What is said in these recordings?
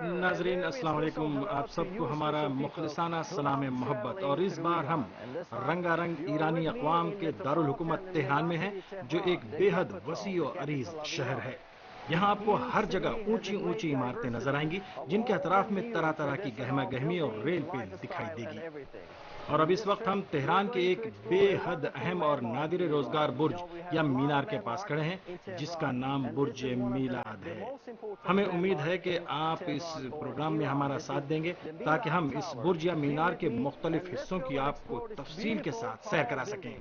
नाजरीन अस्सलाम वालेकुम। आप सबको हमारा मुखलिसाना सलाम मोहब्बत। और इस बार हम रंगारंग ईरानी अक़वाम के दारुल हुकूमत तेहरान में हैं, जो एक बेहद वसी और अरीज शहर है। यहाँ आपको हर जगह ऊंची ऊंची इमारतें नजर आएंगी, जिनके अतराफ में तरह तरह की गहमा गहमी और रेल पेल दिखाई देगी। और अब इस वक्त हम तेहरान के एक बेहद अहम और नादिर रोजगार बुर्ज या मीनार के पास खड़े हैं, जिसका नाम बुर्ज मीलाद है। हमें उम्मीद है कि आप इस प्रोग्राम में हमारा साथ देंगे, ताकि हम इस बुर्ज या मीनार के मुख्तलिफ हिस्सों की आपको तफसील के साथ सैर करा सकें।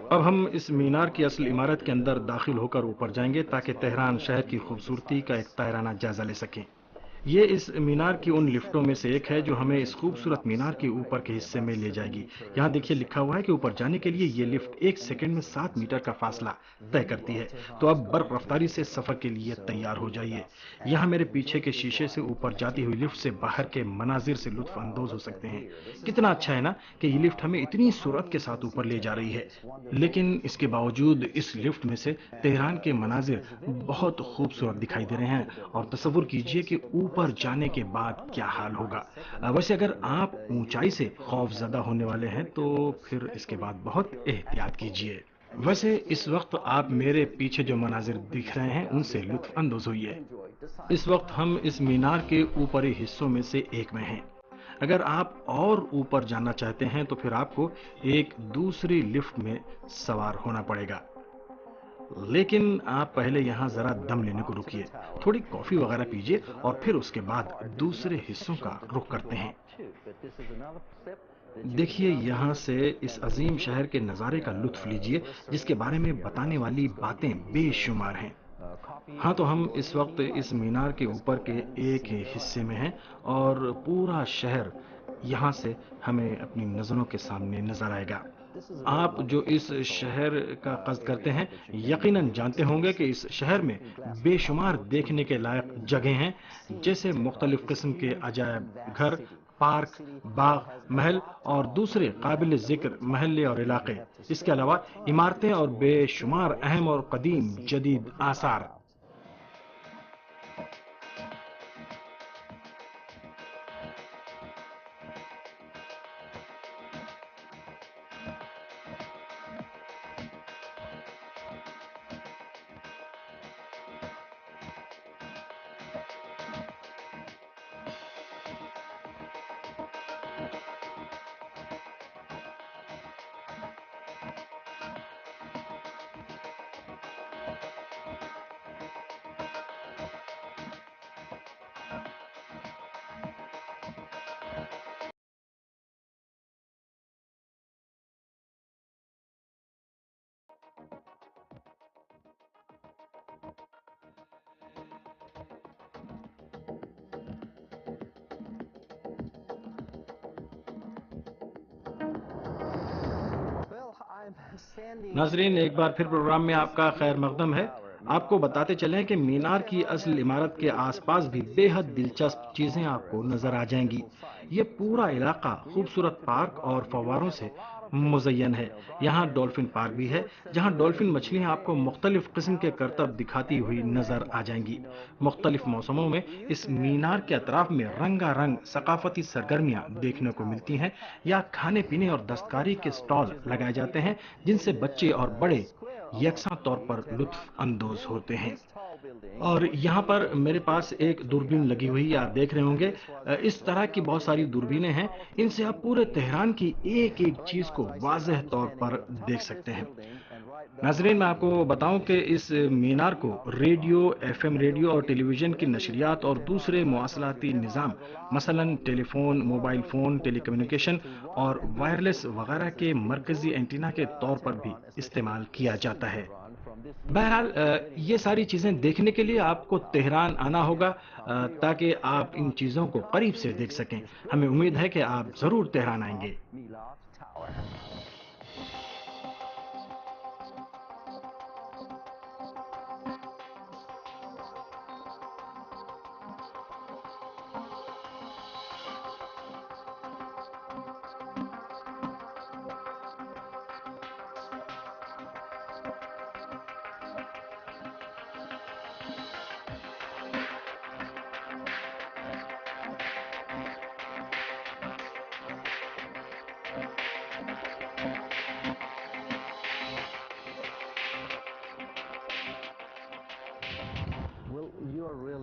अब हम इस मीनार की असल इमारत के अंदर दाखिल होकर ऊपर जाएंगे, ताकि तेहरान शहर की खूबसूरती का एक तायराना जायजा ले सकें। ये इस मीनार की उन लिफ्टों में से एक है, जो हमें इस खूबसूरत मीनार के ऊपर के हिस्से में ले जाएगी। यहाँ देखिए, लिखा हुआ है कि ऊपर जाने के लिए ये लिफ्ट 1 सेकंड में 7 मीटर का फासला तय करती है। तो अब बर्फ रफ्तारी से सफर के लिए तैयार हो जाइए। यहाँ मेरे पीछे के शीशे से ऊपर जाती हुई लिफ्ट से बाहर के मनाजिर से लुत्फ अंदोज हो सकते हैं। कितना अच्छा है ना, कि ये लिफ्ट हमें इतनी सूरत के साथ ऊपर ले जा रही है। लेकिन इसके बावजूद इस लिफ्ट में से तेहरान के मनाजिर बहुत खूबसूरत दिखाई दे रहे हैं। और तसव्वुर कीजिए कि ऊपर जाने के बाद क्या हाल होगा। वैसे अगर आप ऊंचाई से खौफजदा होने वाले हैं, तो फिर इसके बाद बहुत एहतियात कीजिए। वैसे इस वक्त आप मेरे पीछे जो मनाजिर दिख रहे हैं, उनसे लुत्फ अंदोज होइए। इस वक्त हम इस मीनार के ऊपरी हिस्सों में से एक में हैं। अगर आप और ऊपर जाना चाहते हैं, तो फिर आपको एक दूसरी लिफ्ट में सवार होना पड़ेगा। लेकिन आप पहले यहां जरा दम लेने को रुकिए, थोड़ी कॉफी वगैरह पीजिए, और फिर उसके बाद दूसरे हिस्सों का रुख करते हैं। देखिए, यहां से इस अजीम शहर के नज़ारे का लुत्फ लीजिए, जिसके बारे में बताने वाली बातें बेशुमार हैं। हाँ, तो हम इस वक्त इस मीनार के ऊपर के एक हिस्से में हैं, और पूरा शहर यहाँ से हमें अपनी नज़रों के सामने नजर आएगा। आप जो इस शहर का कस्द करते हैं, यकीनन जानते होंगे कि इस शहर में बेशुमार देखने के लायक जगह हैं, जैसे मुख्तलिफ किस्म के अजायब घर, पार्क, बाग, महल और दूसरे काबिल जिक्र महल्ले और इलाके। इसके अलावा इमारतें और बेशुमार अहम और कदीम जदीद आसार। नाजरीन, एक बार फिर प्रोग्राम में आपका खैर मकदम है। आपको बताते चलें कि मीनार की असल इमारत के आसपास भी बेहद दिलचस्प चीजें आपको नजर आ जाएंगी। ये पूरा इलाका खूबसूरत पार्क और फव्वारों से मुजयन है। यहाँ डॉल्फिन पार्क भी है, जहाँ डॉल्फिन मछलियाँ आपको मुख्तलिफ किस्म के करतब दिखाती हुई नजर आ जाएंगी। मुख्तलिफ मौसमों में इस मीनार के अतराफ में रंगारंग सकाफती सरगर्मियाँ देखने को मिलती हैं, या खाने पीने और दस्तकारी के स्टॉल लगाए जाते हैं, जिनसे बच्चे और बड़े यकसा तौर पर लुत्फ अंदोज होते हैं। और यहाँ पर मेरे पास एक दूरबीन लगी हुई है, आप देख रहे होंगे। इस तरह की बहुत सारी दूरबीनें हैं, इनसे आप पूरे तेहरान की एक एक चीज को वाज़ेह तौर पर देख सकते हैं। नाजरीन, मैं आपको बताऊं कि इस मीनार को रेडियो, एफएम रेडियो और टेलीविजन की नशरियात और दूसरे मवासलाती निज़ाम, मसलन टेलीफोन, मोबाइल फ़ोन, टेलीकम्युनिकेशन और वायरलेस वगैरह के मरकजी एंटीना के तौर पर भी इस्तेमाल किया जाता है। बहरहाल, ये सारी चीज़ें देखने के लिए आपको तेहरान आना होगा, ताकि आप इन चीज़ों को करीब से देख सकें। हमें उम्मीद है कि आप ज़रूर तेहरान आएंगे।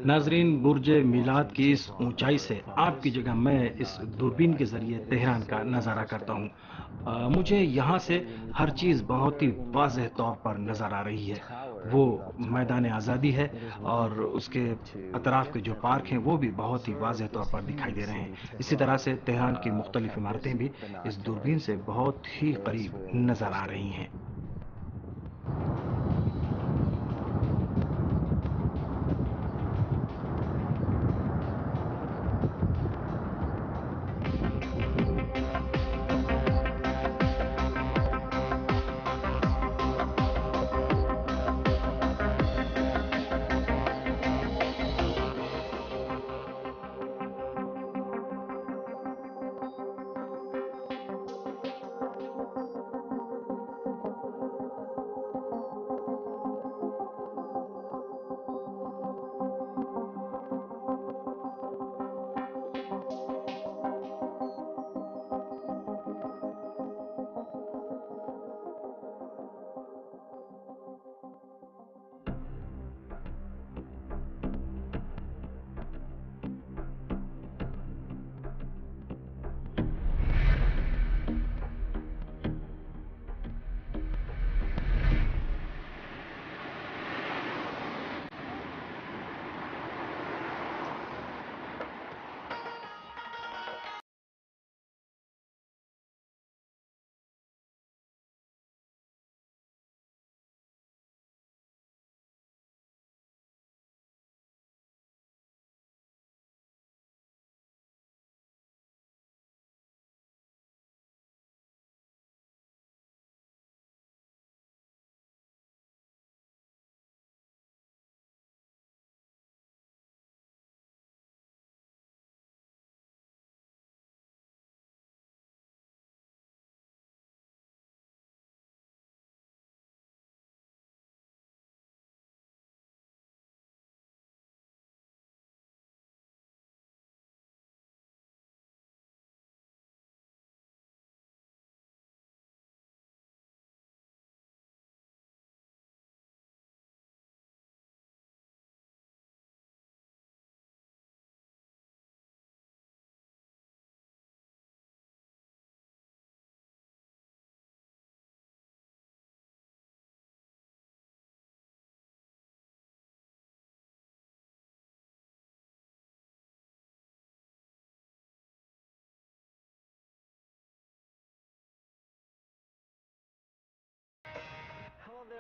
नाजरीन, बुर्ज मिलाद की इस ऊंचाई से आपकी जगह मैं इस दूरबीन के जरिए तेहरान का नज़ारा करता हूँ। मुझे यहाँ से हर चीज़ बहुत ही वाज़ेह तौर पर नज़र आ रही है। वो मैदान आज़ादी है, और उसके अतराफ के जो पार्क हैं वो भी बहुत ही वाज़ेह तौर पर दिखाई दे रहे हैं। इसी तरह से तेहरान की मुख्तलिफ इमारतें भी इस दूरबीन से बहुत ही करीब नज़र आ रही हैं।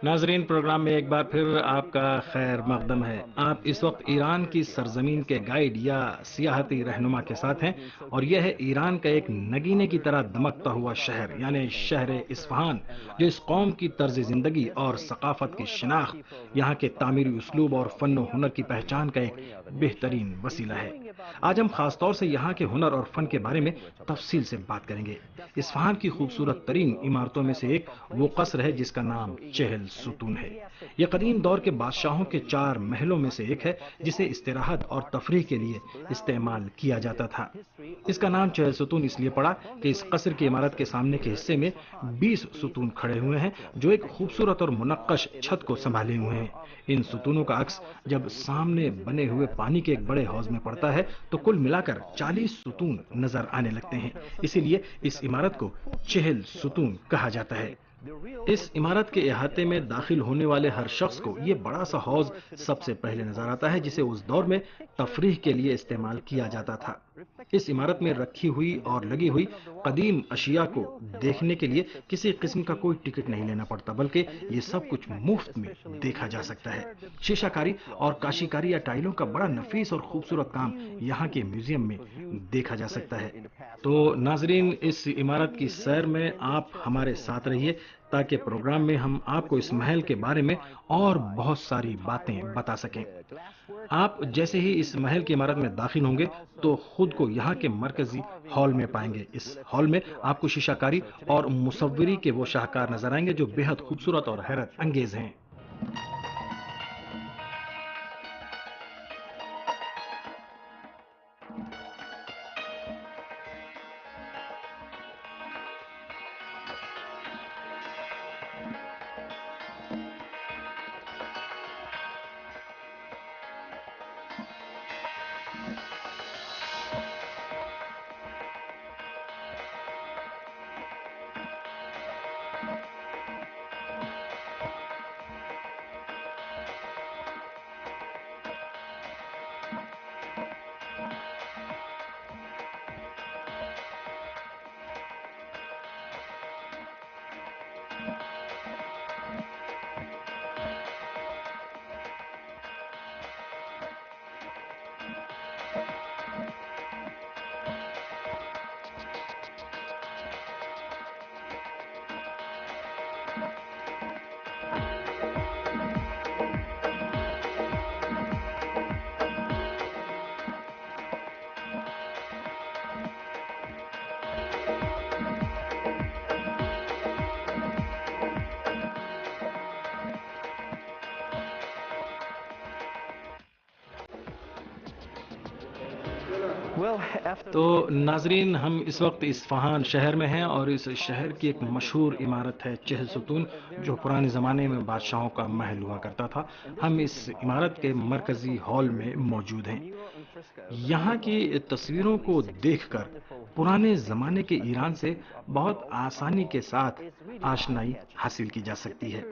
नाजरीन, प्रोग्राम में एक बार फिर आपका खैर मकदम है। आप इस वक्त ईरान की सरजमीन के गाइड या सियाहती रहनुमा के साथ हैं और यह है ईरान का एक नगीने की तरह दमकता हुआ शहर यानी शहर इस्फहान, जो इस कौम की तर्ज जिंदगी और सकाफत की शिनाख्त, यहाँ के तामीरी उसलूब और फन हुनर की पहचान का एक बेहतरीन वसीला है। आज हम खासतौर से यहाँ के हुनर और फन के बारे में तफसील से बात करेंगे। इस्फहान की खूबसूरत तरीन इमारतों में से एक वो कस्र है जिसका नाम चेहल सुतून है। यह कदीम दौर के बादशाहों के 4 महलों में से एक है जिसे इस्तिराहत और तफरीह के लिए इस्तेमाल किया जाता था। इसका नाम चेहल सुतून इसलिए पड़ा कि इस कस्र की इमारत के सामने के हिस्से में 20 सुतून खड़े हुए हैं जो एक खूबसूरत और मुनक्कश छत को संभाले हुए हैं। इन सुतूनों का अक्स जब सामने बने हुए पानी के एक बड़े हौज में पड़ता है तो कुल मिलाकर 40 सुतून नजर आने लगते हैं। इसीलिए इस इमारत को चेहल सुतून कहा जाता है। इस इमारत के अहाते में दाखिल होने वाले हर शख्स को ये बड़ा सा हौज सबसे पहले नजर आता है जिसे उस दौर में तफरीह के लिए इस्तेमाल किया जाता था। इस इमारत में रखी हुई और लगी हुई कदीम अशिया को देखने के लिए किसी किस्म का कोई टिकट नहीं लेना पड़ता, बल्कि ये सब कुछ मुफ्त में देखा जा सकता है। शीशाकारी और काशीकारी या टाइलों का बड़ा नफीस और खूबसूरत काम यहाँ के म्यूजियम में देखा जा सकता है। तो नाजरीन, इस इमारत की सैर में आप हमारे साथ रहिए ताकि प्रोग्राम में हम आपको इस महल के बारे में और बहुत सारी बातें बता सकें। आप जैसे ही इस महल की इमारत में दाखिल होंगे तो खुद को यहाँ के मरकजी हॉल में पाएंगे। इस हॉल में आपको शीशाकारी और मुसव्वरी के वो शाहकार नजर आएंगे जो बेहद खूबसूरत और हैरत अंगेज हैं। तो नाजरीन, हम इस वक्त इस्फहान शहर में हैं और इस शहर की एक मशहूर इमारत है चहल सुतून, जो पुराने ज़माने में बादशाहों का महल हुआ करता था। हम इस इमारत के मरकजी हॉल में मौजूद हैं। यहाँ की तस्वीरों को देखकर पुराने ज़माने के ईरान से बहुत आसानी के साथ आशनाई हासिल की जा सकती है।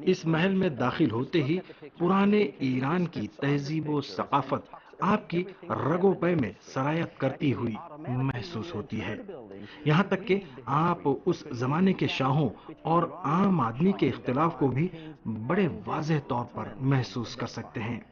इस महल में दाखिल होते ही पुराने ईरान की तहजीब व सकाफत आपकी रगों पे में सरायत करती हुई महसूस होती है। यहाँ तक कि आप उस जमाने के शाहों और आम आदमी के इख्तिलाफ को भी बड़े वाज़ेह तौर पर महसूस कर सकते हैं।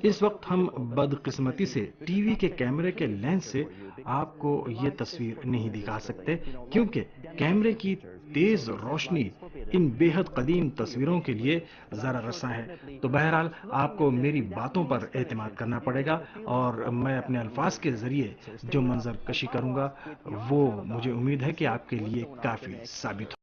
इस वक्त हम बदकिस्मती से टीवी के कैमरे के लेंस से आपको ये तस्वीर नहीं दिखा सकते, क्योंकि कैमरे की तेज रोशनी इन बेहद कदीम तस्वीरों के लिए जरा रसा है। तो बहरहाल आपको मेरी बातों पर एतमाद करना पड़ेगा और मैं अपने अल्फाज के जरिए जो मंजर कशी करूंगा वो मुझे उम्मीद है कि आपके लिए काफी साबित हो।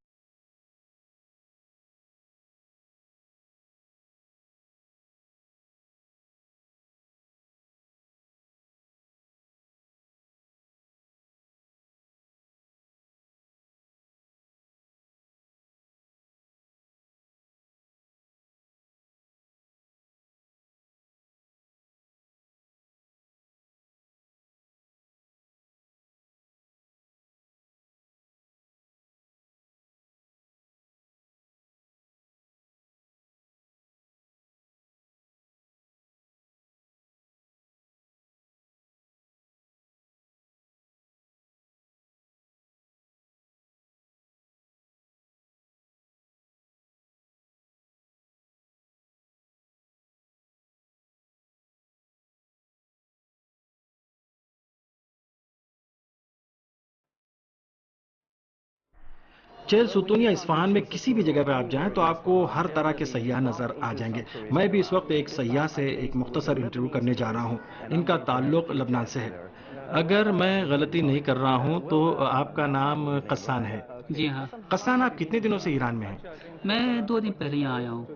चेल सुतून या इस्फहान में किसी भी जगह पे आप जाएं तो आपको हर तरह के सयाह नजर आ जाएंगे। मैं भी इस वक्त एक सयाह से एक मुख्तसर इंटरव्यू करने जा रहा हूं। इनका ताल्लुक लबनान से है। अगर मैं गलती नहीं कर रहा हूं तो आपका नाम कस्सान है। जी हाँ। कस्सान, आप कितने दिनों से ईरान में हैं? मैं 2 दिन पहले यहाँ आया हूँ।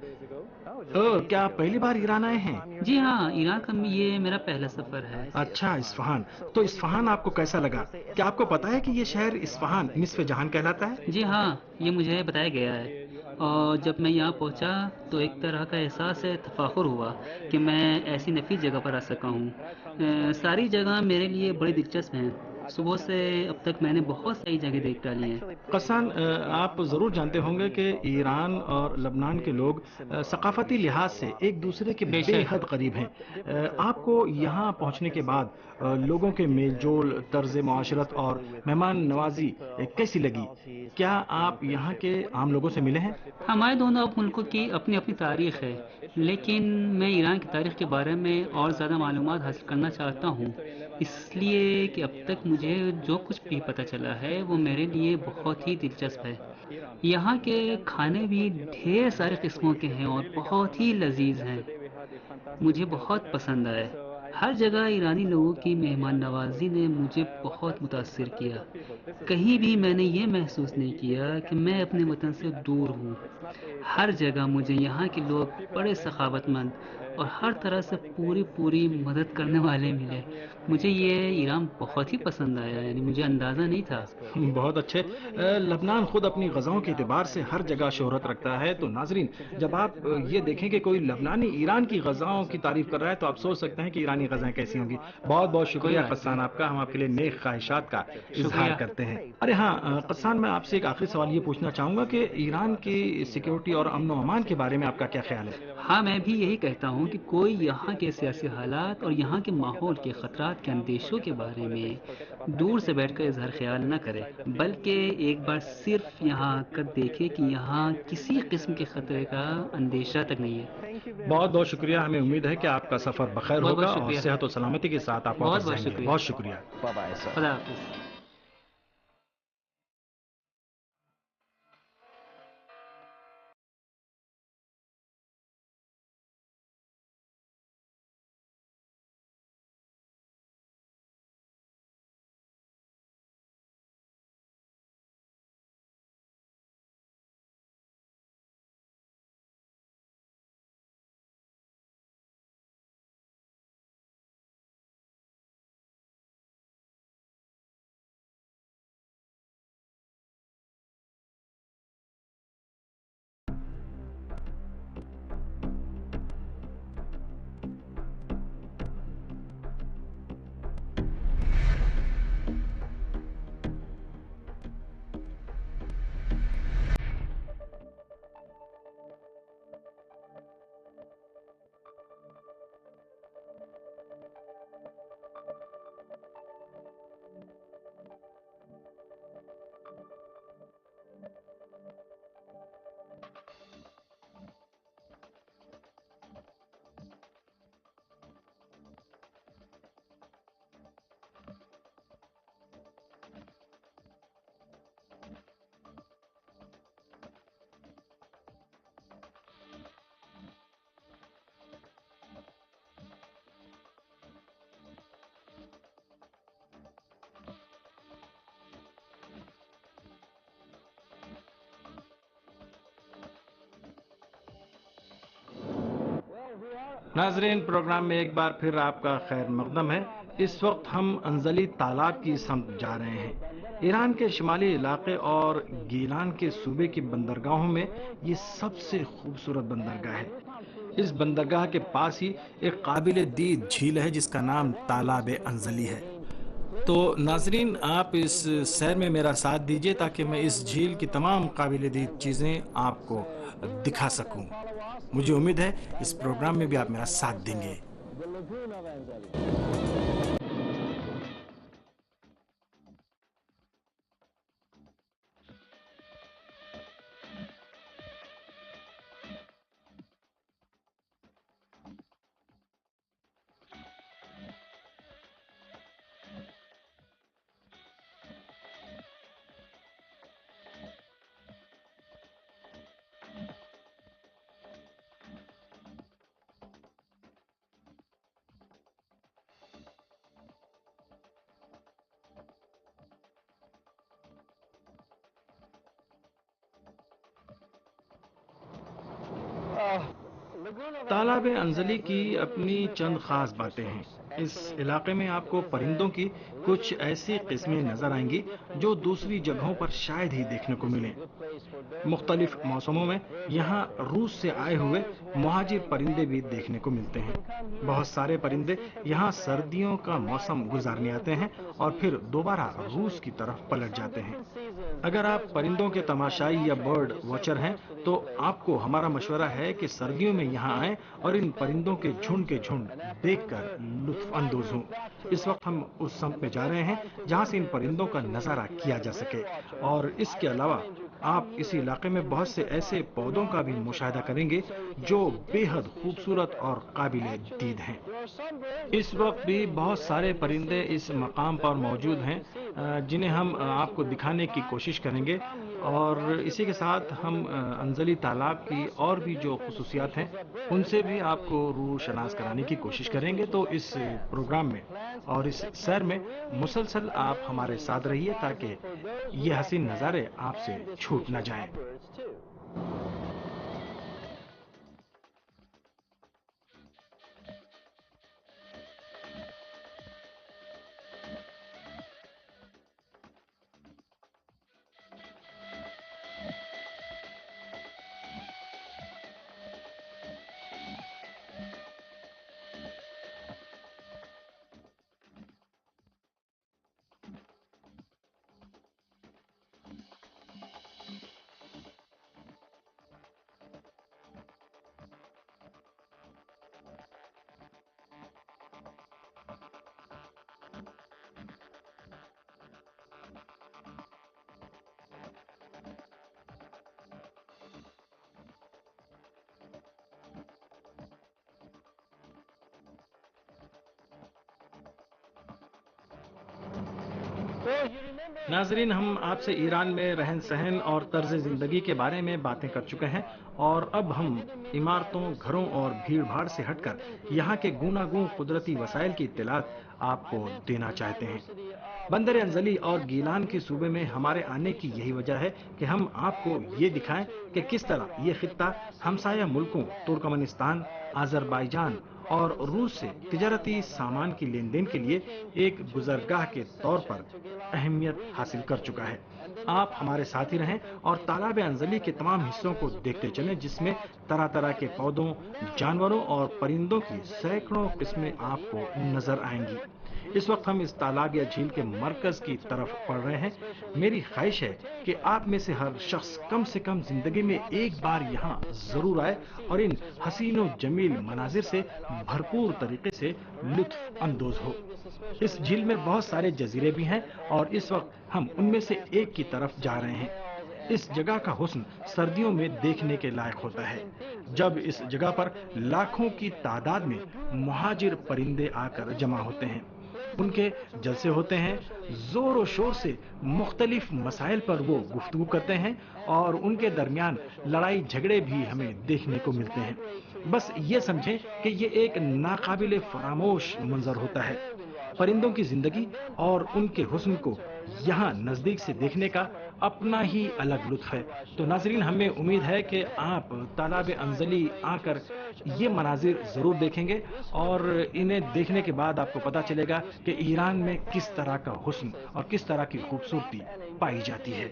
क्या आप पहली बार ईरान आए हैं? जी हाँ, ईरान का ये मेरा पहला सफ़र है। अच्छा, इस्फहान। तो इस्फहान आपको कैसा लगा? क्या आपको पता है कि ये शहर इस्फहान निस्फ़े जहान कहलाता है? जी हाँ, ये मुझे बताया गया है और जब मैं यहाँ पहुँचा तो एक तरह का एहसास है, तफ़ाख़ुर हुआ कि मैं ऐसी नफ़ीस जगह पर आ सका हूँ। सारी जगह मेरे लिए बड़ी दिलचस्प हैं। सुबह से अब तक मैंने बहुत सारी जगह देख डाली हैं। कसान, आप ज़रूर जानते होंगे कि ईरान और लबनान के लोग सकाफ़ती लिहाज से एक दूसरे के बेशक। बेहद करीब हैं। आपको यहाँ पहुँचने के बाद लोगों के मेल-जोल, तर्ज़ मुआशरत और मेहमान नवाज़ी कैसी लगी? क्या आप यहाँ के आम लोगों से मिले हैं? हमारे दोनों मुल्कों की अपनी अपनी तारीख़ है, लेकिन मैं ईरान की तारीख़ के बारे में और ज़्यादा मालूमात हासिल करना चाहता हूँ, इसलिए कि अब तक मुझे जो कुछ भी पता चला है वो मेरे लिए बहुत ही दिलचस्प है। यहाँ के खाने भी ढेर सारे किस्मों के हैं और बहुत ही लजीज हैं। मुझे बहुत पसंद आए। हर जगह ईरानी लोगों की मेहमान नवाजी ने मुझे बहुत मुतासिर किया। कहीं भी मैंने ये महसूस नहीं किया कि मैं अपने वतन से दूर हूँ। हर जगह मुझे यहाँ के लोग बड़े सखावतमंद और हर तरह से पूरी पूरी मदद करने वाले मिले। मुझे ये ईरान बहुत ही पसंद आया, यानी मुझे अंदाज़ा नहीं था। बहुत अच्छे। लबनान खुद अपनी ग़ज़ाओं के एतबार से हर जगह शोहरत रखता है। तो नाज़रीन, जब आप ये देखें कि कोई लबनानी ईरान की ग़ज़ाओं की तारीफ़ कर रहा है तो आप सोच सकते हैं कि ईरानी ग़ज़ाएँ कैसी होंगी। बहुत बहुत कोई शुक्रिया बात कस्सान नहीं। आपका। हम आपके लिए नेक ख्वाहिशात का इजहार शुक्रिया। करते हैं। अरे हाँ, कस्सान, मैं आपसे एक आखिरी सवाल ये पूछना चाहूँगा कि ईरान की सिक्योरिटी और अमन व अमान के बारे में आपका क्या ख्याल है? हाँ, मैं भी यही कहता हूँ कि कोई यहाँ के सियासी हालात और यहाँ के माहौल के ख़तरात के अंदेशों के बारे में दूर से बैठकर इजहार ख्याल न करे, बल्कि एक बार सिर्फ यहाँ आकर देखे कि यहाँ किसी किस्म के ख़तरे का अंदेशा तक नहीं है। बहुत बहुत शुक्रिया। हमें उम्मीद है कि आपका सफ़र बखैर बहुत बहुत होगा और शुक्रिया। सेहत और सलामती के साथ आप बहुत वापस बहुत जाएंगे। शुक्रिया। बहुत शुक्रिया। खुदा हाफिज़। नाजरीन, प्रोग्राम में एक बार फिर आपका खैर मकदम है। इस वक्त हम अंजली तालाब की समत जा रहे हैं। ईरान के शिमाली इलाके और गीलान के सूबे की बंदरगाहों में ये सबसे खूबसूरत बंदरगाह है। इस बंदरगाह के पास ही एक काबिल दीद झील है जिसका नाम तालाब अंजली है। तो नाजरीन, आप इस सैर में मेरा साथ दीजिए ताकि मैं इस झील की तमाम काबिल दीद चीज़ें आपको दिखा सकूं। मुझे उम्मीद है इस प्रोग्राम में भी आप मेरा साथ देंगे। तालाब अंजली की अपनी चंद खास बातें हैं। इस इलाके में आपको परिंदों की कुछ ऐसी किस्में नजर आएंगी जो दूसरी जगहों पर शायद ही देखने को मिलें। मुख्तलिफ मौसमों में यहाँ रूस से आए हुए मुहाजिर परिंदे भी देखने को मिलते हैं। बहुत सारे परिंदे यहाँ सर्दियों का मौसम गुजारने आते हैं और फिर दोबारा रूस की तरफ पलट जाते हैं। अगर आप परिंदों के तमाशाई या बर्ड वॉचर हैं, तो आपको हमारा मशवरा है कि सर्दियों में यहाँ आएं और इन परिंदों के झुंड देखकर लुत्फ अंदोज हों। इस वक्त हम उस सम्प में जा रहे हैं जहाँ से इन परिंदों का नजारा किया जा सके, और इसके अलावा आप इस इलाके में बहुत से ऐसे पौधों का भी मुशाहिदा करेंगे जो बेहद खूबसूरत और काबिले दीद हैं। इस वक्त भी बहुत सारे परिंदे इस मकाम पर मौजूद हैं, जिन्हें हम आपको दिखाने की कोशिश करेंगे, और इसी के साथ हम अंजली तालाब की और भी जो खुसूसियात हैं उनसे भी आपको रूशनास कराने की कोशिश करेंगे। तो इस प्रोग्राम में और इस सैर में मुसलसल आप हमारे साथ रहिए ताकि ये हसीन नज़ारे आपसे छूट न जाएं। नाजरीन, हम आपसे ईरान में रहन सहन और तर्ज जिंदगी के बारे में बातें कर चुके हैं, और अब हम इमारतों, घरों और भीड़ भाड़ से हटकर यहाँ के गूनागूं कुदरती वसाइल की इत्तलात आपको देना चाहते हैं। बंदर अंजली और गीलान के सूबे में हमारे आने की यही वजह है कि हम आपको ये दिखाएं कि किस तरह ये खित्ता हमसाया मुल्कों तुर्कमेनिस्तान, आजरबाईजान और रूस से तिजारती सामान की लेन देन के लिए एक गुजरगाह के तौर पर अहमियत हासिल कर चुका है। आप हमारे साथ ही रहें और तालाब अंजली के तमाम हिस्सों को देखते चलें, जिसमें तरह तरह के पौधों, जानवरों और परिंदों की सैकड़ों किस्में आपको नजर आएंगी। इस वक्त हम इस तालाब या झील के मरकज की तरफ बढ़ रहे हैं। मेरी ख्वाहिश है कि आप में से हर शख्स कम से कम जिंदगी में एक बार यहाँ जरूर आए और इन हसीन और जमील मनाजिर से भरपूर तरीके से लुत्फ अंदोज हो। इस झील में बहुत सारे जजीरे भी हैं और इस वक्त हम उनमें से एक की तरफ जा रहे हैं। इस जगह का हुस्न सर्दियों में देखने के लायक होता है, जब इस जगह पर लाखों की तादाद में मुहाजिर परिंदे आकर जमा होते हैं। उनके जलसे होते हैं, जोर और शोर से मुख्तलिफ मसाइल पर वो गुफ्तगू करते हैं और उनके दरमियान लड़ाई झगड़े भी हमें देखने को मिलते हैं। बस ये समझें कि ये एक नाकाबिले फरामोश मंजर होता है। परिंदों की जिंदगी और उनके हुस्न को यहाँ नजदीक से देखने का अपना ही अलग लुत्फ है। तो नाजरीन, हमें उम्मीद है कि आप तालाब अंजली आकर ये मनाजिर जरूर देखेंगे और इन्हें देखने के बाद आपको पता चलेगा कि ईरान में किस तरह का हुस्न और किस तरह की खूबसूरती पाई जाती है।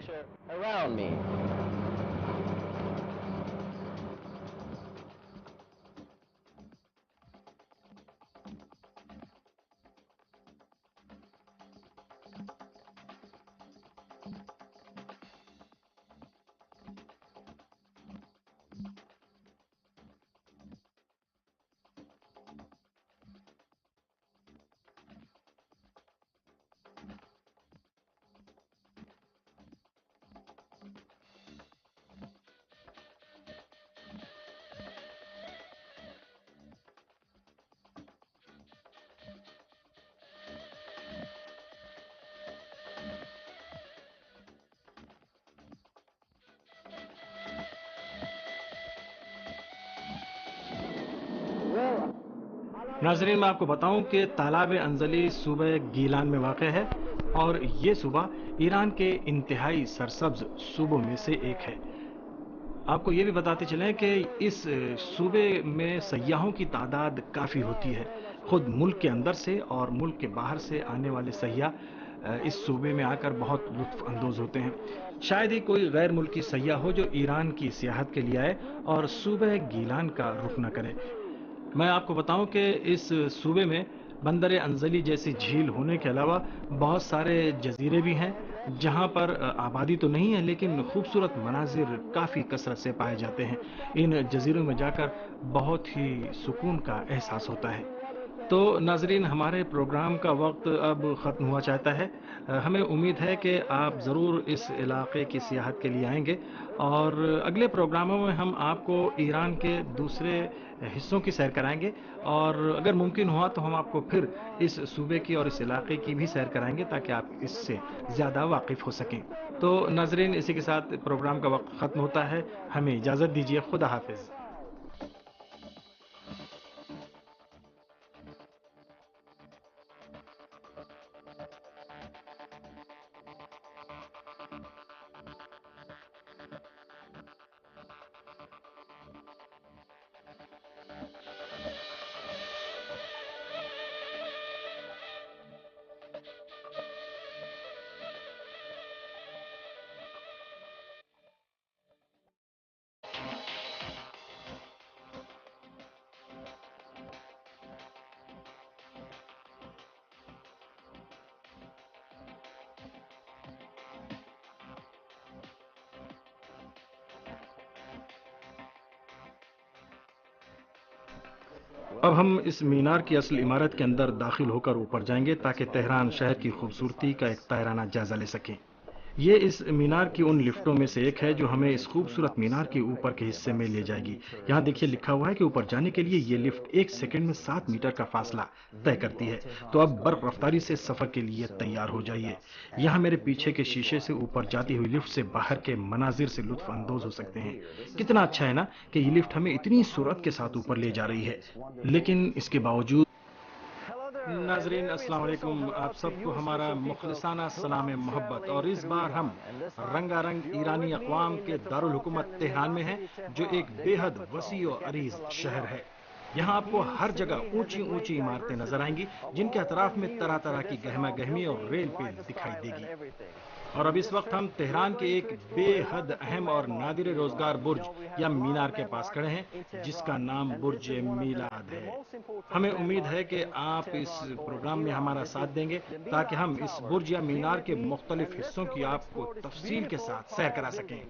नाजरीन, मैं आपको बताऊं कि तालाब अंजली सूबे गीलान में वाक़ है और ये सूबा ईरान के इंतहाई सरसब्ज सूबों में से एक है। आपको ये भी बताते चलें कि इस सूबे में सयाहों की तादाद काफ़ी होती है। खुद मुल्क के अंदर से और मुल्क के बाहर से आने वाले सयाह इस सूबे में आकर बहुत लुत्फ़ अंदोज़ होते हैं। शायद ही कोई गैर मुल्की सयाह हो जो ईरान की सियाहत के लिए आए और सूबे गीलान का रुख न करे। मैं आपको बताऊं कि इस सूबे में बंदर अंजली जैसी झील होने के अलावा बहुत सारे जजीरे भी हैं जहां पर आबादी तो नहीं है लेकिन खूबसूरत मनाजिर काफ़ी कसरत से पाए जाते हैं। इन जजीरों में जाकर बहुत ही सुकून का एहसास होता है। तो नाजरीन, हमारे प्रोग्राम का वक्त अब ख़त्म हुआ चाहता है। हमें उम्मीद है कि आप ज़रूर इस इलाके की सियाहत के लिए आएंगे और अगले प्रोग्रामों में हम आपको ईरान के दूसरे हिस्सों की सैर कराएंगे और अगर मुमकिन हुआ तो हम आपको फिर इस सूबे की और इस इलाके की भी सैर कराएंगे ताकि आप इससे ज़्यादा वाकिफ़ हो सकें। तो नाजरीन, इसी के साथ प्रोग्राम का वक्त ख़त्म होता है। हमें इजाज़त दीजिए। खुदा हाफिज़। अब हम इस मीनार की असल इमारत के अंदर दाखिल होकर ऊपर जाएंगे ताकि तेहरान शहर की खूबसूरती का एक तायराना जायजा ले सकें। ये इस मीनार की उन लिफ्टों में से एक है जो हमें इस खूबसूरत मीनार के ऊपर के हिस्से में ले जाएगी। यहाँ देखिए लिखा हुआ है कि ऊपर जाने के लिए ये लिफ्ट 1 सेकंड में 7 मीटर का फासला तय करती है। तो अब बर्फ रफ्तारी से सफर के लिए तैयार हो जाइए। यहाँ मेरे पीछे के शीशे से ऊपर जाती हुई लिफ्ट से बाहर के मनाजिर से लुत्फ अंदोज हो सकते हैं। कितना अच्छा है ना कि ये लिफ्ट हमें इतनी सूरत के साथ ऊपर ले जा रही है, लेकिन इसके बावजूद नाजरीन, अस्सलाम वालेकुम। आप सबको हमारा मुखलिसाना सलाम मोहब्बत। और इस बार हम रंगारंग ईरानी अक़वाम के दारुल हुकूमत तेहरान में हैं, जो एक बेहद वसी और अरीज शहर है। यहाँ आपको हर जगह ऊंची ऊंची इमारतें नजर आएंगी जिनके अतराफ में तरह तरह की गहमा गहमी और रेल पेल दिखाई देगी। और अब इस वक्त हम तेहरान के एक बेहद अहम और नादिर रोजगार बुर्ज या मीनार के पास खड़े हैं जिसका नाम बुर्ज मीलाद है। हमें उम्मीद है कि आप इस प्रोग्राम में हमारा साथ देंगे ताकि हम इस बुर्ज या मीनार के मुख्तलिफ हिस्सों की आपको तफसील के साथ सैर करा सकें।